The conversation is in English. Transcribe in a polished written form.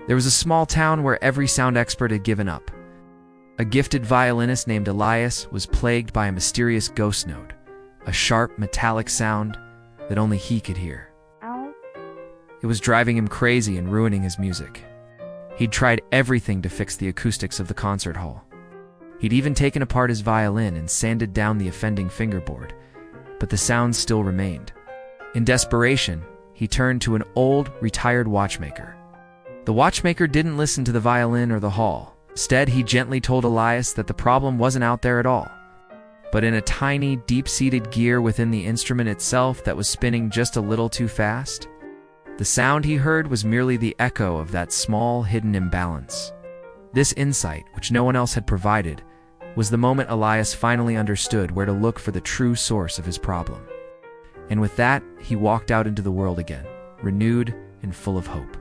There was a small town where every sound expert had given up. A gifted violinist named Elias was plagued by a mysterious ghost note, a sharp, metallic sound that only he could hear. It was driving him crazy and ruining his music. He'd tried everything to fix the acoustics of the concert hall. He'd even taken apart his violin and sanded down the offending fingerboard, but the sounds still remained. In desperation, he turned to an old, retired watchmaker. The watchmaker didn't listen to the violin or the hall. Instead, he gently told Elias that the problem wasn't out there at all, but in a tiny, deep-seated gear within the instrument itself that was spinning just a little too fast. The sound he heard was merely the echo of that small, hidden imbalance. This insight, which no one else had provided, was the moment Elias finally understood where to look for the true source of his problem. And with that, he walked out into the world again, renewed and full of hope.